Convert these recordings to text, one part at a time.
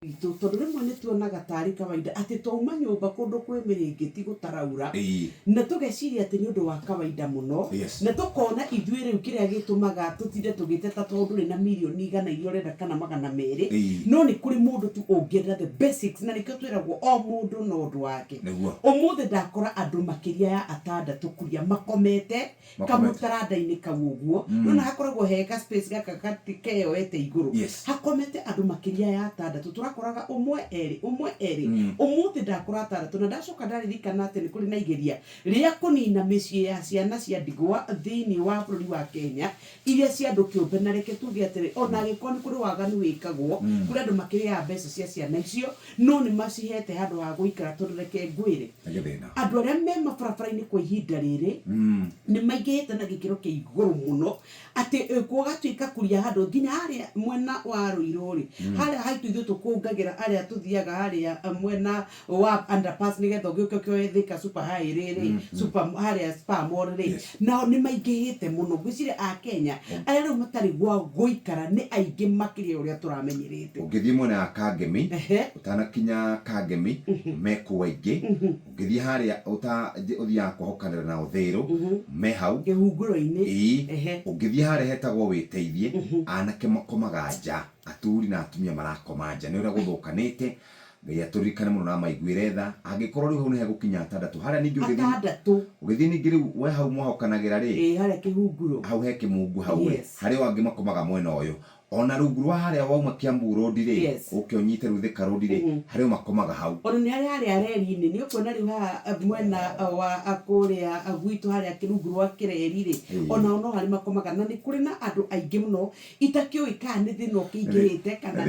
Tondu rimwe ni tuonaga tari kawaida ati twauma nyumba kundu kwi miringiti gutaraura na tugeciria ati ni undu wa kawaida muno na tukona ithue riu kiria gitumaga tutinde tugiteta tondu ri na milioni igana iria urenda kana magana meri no ni kuri mundu tu ungirira the basics na nikio twiragwo o mundu no undu wake umuthi ndakora andu makiria ya atandatu kuria makomete kamutaranda-ini kau uguo no hakoragwo heka space gaka katikeo ete iguru hakomete andu makiria ya atandatu koraga umwe eri umuthi ndakora atandatu na ndacoka ndaririkana ati ni kuri na igeria ria kunina micii ya ciana cia ndigwa thiini wa bururi wa Kenya iria cia andu kiumbe na reke tuge atiri ona gikoni kuri waganu wikagwo kuri andu makiria mbeca cia ciana icio no ni macihete handu ha guikara tondu reke ngwire andu aria me mabarabara-ini kwa ihinda riri ni maingihite na gikiro kia iguru muno ati gugatuika kuria handu nginya haria mwena wa Ruiru haria haitu ithu tukungagira aria tuthiaga haria mwena wa underpass nigetha ngiuke kioe Thika super high riri super haria spa mall riri nao ni maingihite muno gwiciria a Kenya aria riu matari gwa guikara ni aingi makiria uria turamenyerete ungithie mwena ya Kangemi utanakinya Kangemi meko aingi ungithie haria uthiaga kuhokanira na Uthiru me hau gihunguro-ini ungithie haria hetagwo Witeithie anake makomaga nja aturi na atumia marakoma nja ni uria guthukanite ngai aturikane muno na maiguire tha angikorwo riu ni hegukinya atandatu haria ningi ugithie ningi riu we hau mwahokanagira ri haria kihunguro hau he kimungu hau haria wangi makomaga mwena uyu ona rungu rwa haria wauma Kiambu road ri ukionyite ru Thika road ri haria makomaga hau ona ni haria reri-ini ni ukuona riu ha mwena wa akuria gwitu haria kirungu rwa Kireri ri ona no haria makomaga na ni kuri na andu aingi muno itakioi kana ni thina ukingirite kana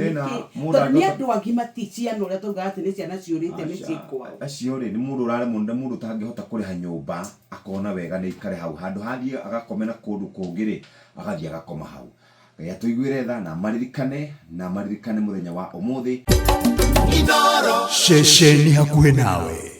ni andu agima ti ciana uria tugaga ati ni ciana ciurite micii kwao acio ri ni mundu urare mundu tangihota kuriha nyumba akona wega ni ikare hau handu hathie agakomena kundu kungi ri agathie agakoma hau tuiguire tha na maririkane muthenya wa umuthi Shesheni hakuhe nawe.